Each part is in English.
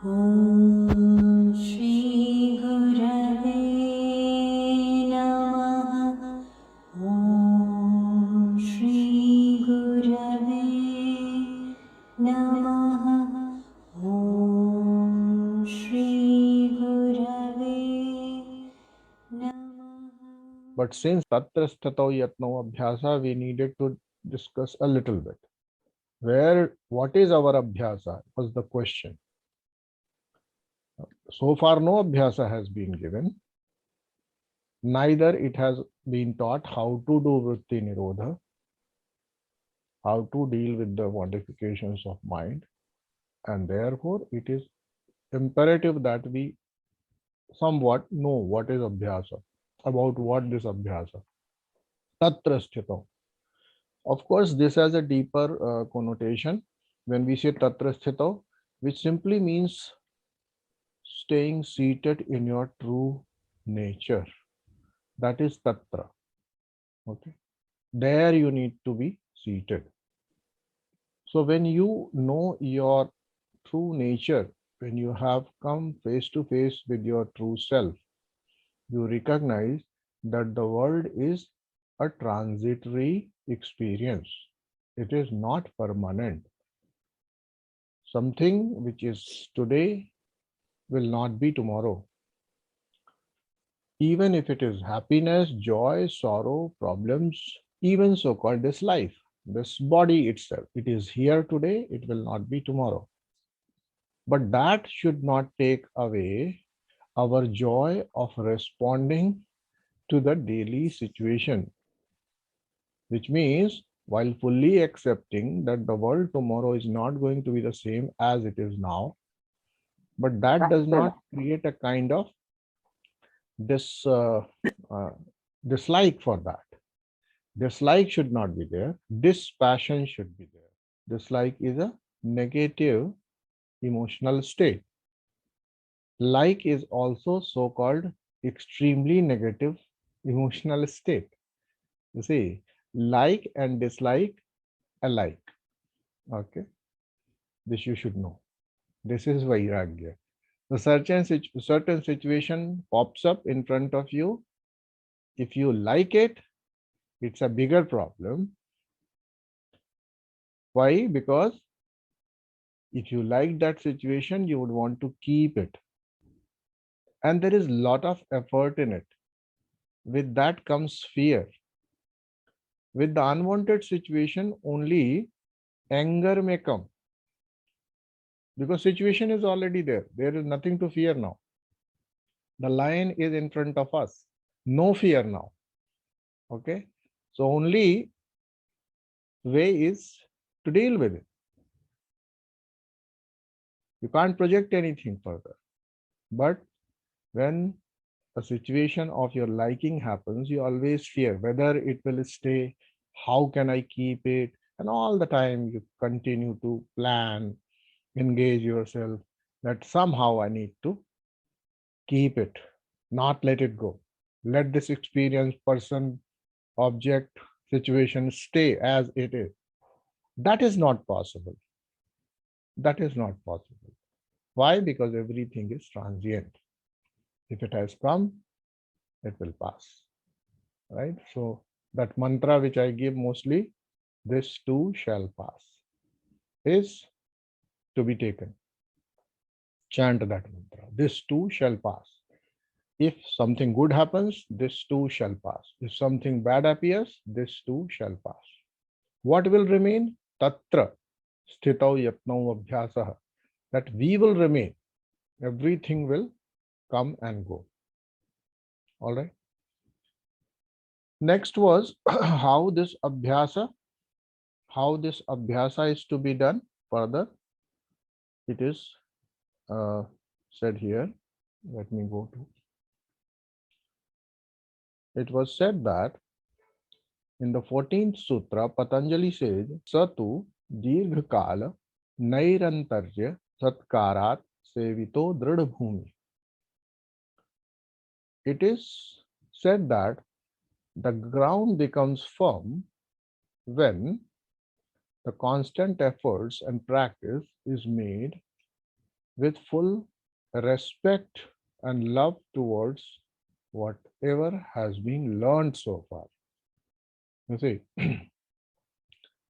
ॐ श्री गुरवे नमः। ॐ श्री गुरवे नमः। ॐ श्री गुरवे नमः। But since Tatra Sthitau Yatno Abhyasa, we needed to discuss a little bit. What is our Abhyasa was the question. So far, no Abhyasa has been given. Neither it has been taught how to do Vritti Nirodha, how to deal with the modifications of mind. And therefore, it is imperative that we somewhat know what is Abhyasa, about what this Abhyasa. Tatra Sthitau. Of course, this has a deeper connotation when we say Tatra Sthitau, which simply means staying seated in your true nature. That is Tatra. Okay. There you need to be seated. So when you know your true nature, when you have come face to face with your true self, you recognize that the world is a transitory experience. It is not permanent. Something which is today will not be tomorrow. Even if it is happiness, joy, sorrow, problems, even so-called this life, this body itself, it is here today, it will not be tomorrow. But that should not take away our joy of responding to the daily situation, which means while fully accepting that the world tomorrow is not going to be the same as it is now, but that does not create a kind of this uh, dislike for that. Dislike should not be there. Dispassion should be there. Dislike is a negative emotional state. Like is also so-called extremely negative emotional state. You see, like and dislike alike. Okay, this you should know. This is Vairagya. The certain situation pops up in front of you. If you like it, it's a bigger problem. Why? Because if you like that situation, you would want to keep it. And there is a lot of effort in it. With that comes fear. With the unwanted situation, only anger may come. Because situation is already there. There is nothing to fear now. The lion is in front of us. No fear now. Okay. So only way is to deal with it. You can't project anything further. But when a situation of your liking happens, you always fear whether it will stay, how can I keep it, and all the time you continue to plan, engage yourself that somehow I need to keep it, not let it go. Let this experience, person, object, situation stay as it is. That is not possible. That is not possible. Why? Because everything is transient. If it has come, it will pass. Right? So that mantra which I give mostly, this too shall pass, is to be taken. Chant that mantra. This too shall pass. If something good happens, this too shall pass. If something bad appears, this too shall pass. What will remain? Tatra sthitau yatnau abhyasah. That we will remain. Everything will come and go. All right. Next was how this abhyasa is to be done further. It is said here. Let me go to. It was said that in the 14th sutra, Patanjali says, Satu dirghkala nairantarya satkarat sevito dridhabhumi. It is said that the ground becomes firm when the constant efforts and practice is made with full respect and love towards whatever has been learned so far. You see,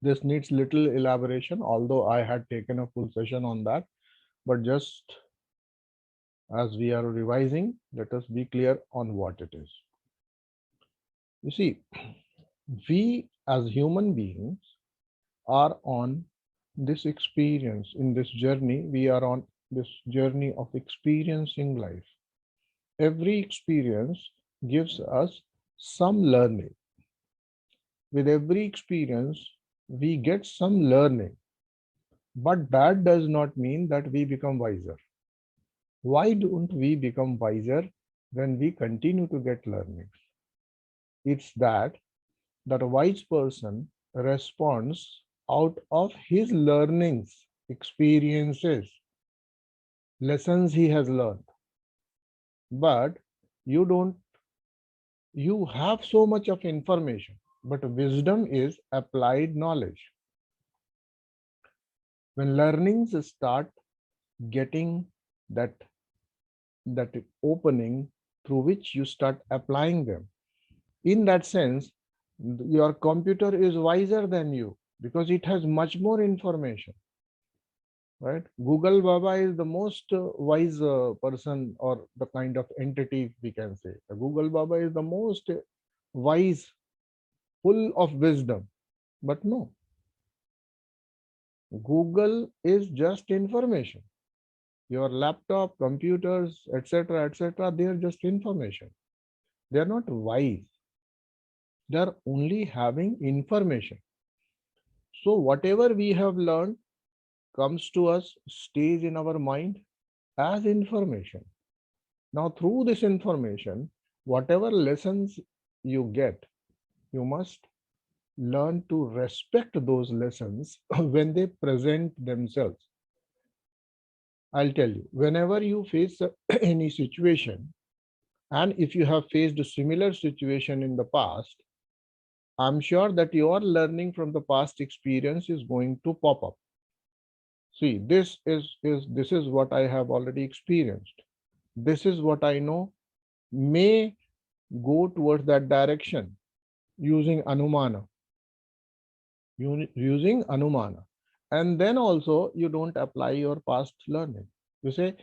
this needs little elaboration, although I had taken a full session on that. But just as we are revising, let us be clear on what it is. You see, we as human beings are on this experience, in this journey, we are on this journey of experiencing life. Every experience gives us some learning. With every experience, we get some learning, but that does not mean that we become wiser. Why don't we become wiser when we continue to get learnings? It's that a wise person responds out of his learnings, experiences, lessons he has learned. But you don't, you have so much of information, but wisdom is applied knowledge. When learnings start getting that that opening through which you start applying them, in that sense, your computer is wiser than you because it has much more information, right? Google Baba is the most wise person, or the kind of entity we can say. Google Baba is the most wise, full of wisdom. But no, Google is just information. Your laptop, computers, etc., they are just information. They are not wise. They are only having information. So whatever we have learned comes to us, stays in our mind as information. Now, through this information, whatever lessons you get, you must learn to respect those lessons when they present themselves. I'll tell you, whenever you face any situation, and if you have faced a similar situation in the past, I'm sure that your learning from the past experience is going to pop up. See, this is what I have already experienced. This is what I know may go towards that direction using Anumana. Using Anumana. And then also you don't apply your past learning. You say,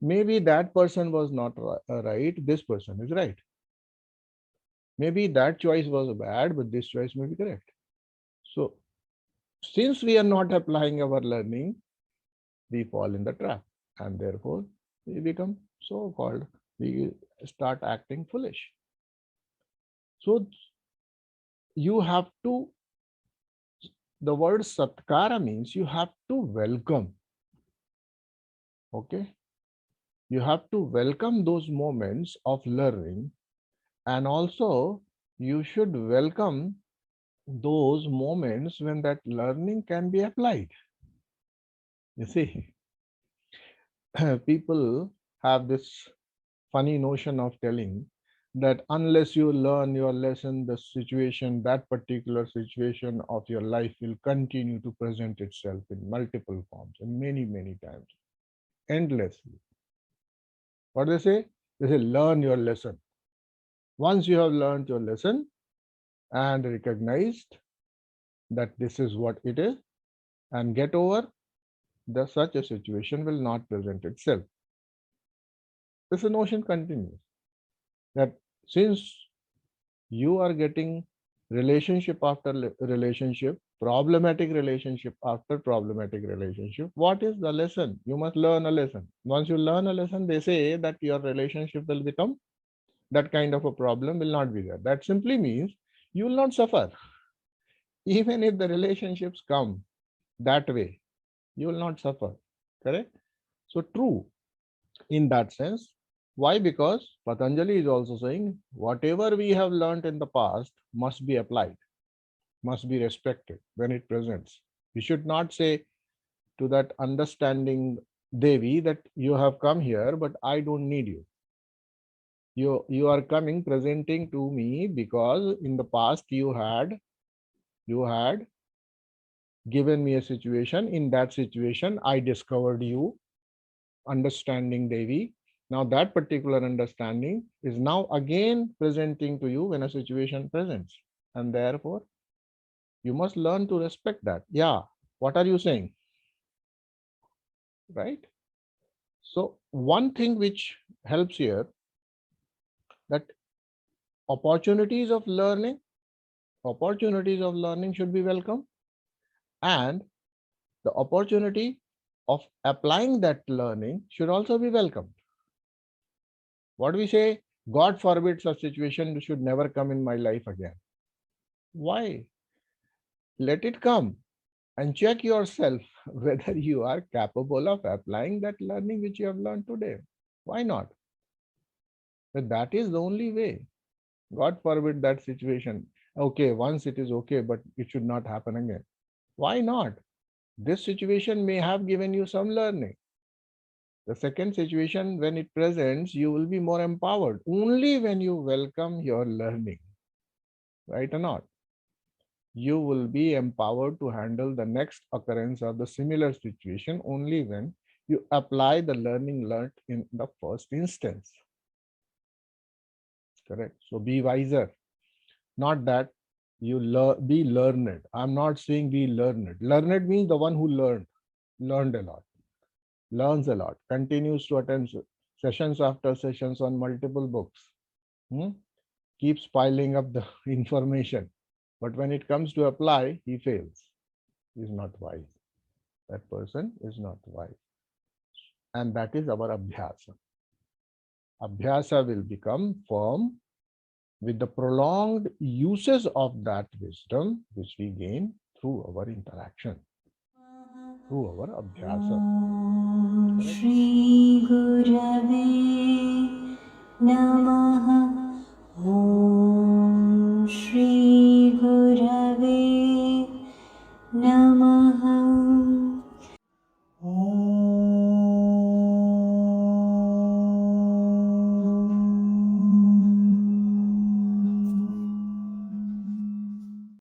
maybe that person was not right, this person is right. Maybe that choice was bad, but this choice may be correct. So since we are not applying our learning, we fall in the trap, and therefore we become so called, we start acting foolish. So you have to, the word satkara means you have to welcome. Okay, you have to welcome those moments of learning, and also you should welcome those moments when that learning can be applied. You see, people have this funny notion of telling that unless you learn your lesson, the situation, that particular situation of your life will continue to present itself in multiple forms and many times, endlessly. What they say? They say, learn your lesson. Once you have learned your lesson and recognized that this is what it is, and get over, the such a situation will not present itself. This notion continues that since you are getting relationship after relationship, problematic relationship after problematic relationship, what is the lesson? You must learn a lesson. Once you learn a lesson, they say that your relationship will become, that kind of a problem will not be there. That simply means you will not suffer. Even if the relationships come that way, you will not suffer. Correct? So true in that sense. Why? Because Patanjali is also saying whatever we have learned in the past must be applied, must be respected when it presents. We should not say to that understanding Devi that you have come here, but I don't need you. You are coming, presenting to me because in the past you had given me a situation. In that situation, I discovered you. understanding Devi. Now that particular understanding is now again presenting to you when a situation presents. And therefore, you must learn to respect that. Yeah, what are you saying? Right? So one thing which helps here, that opportunities of learning should be welcome, and the opportunity of applying that learning should also be welcomed. What we say, God forbid such situation should never come in my life again. Why? Let it come and check yourself whether you are capable of applying that learning which you have learned today. Why not? But that is the only way. God forbid that situation. Okay, once it is okay, but it should not happen again. Why not? This situation may have given you some learning. The second situation, when it presents, you will be more empowered only when you welcome your learning. Right or not? You will be empowered to handle the next occurrence of the similar situation only when you apply the learning learnt in the first instance. Correct. So be wiser. Not that you be learned. I'm not saying be learned. Learned means the one who learned a lot, learns a lot, continues to attend sessions after sessions on multiple books, keeps piling up the information. But when it comes to apply, he fails. He's not wise. That person is not wise. And that is our abhyasa. Abhyasa will become firm with the prolonged uses of that wisdom which we gain through our interaction, through our abhyasa. Om Shri Gurave Namaha. Om Shri Gurave Namaha.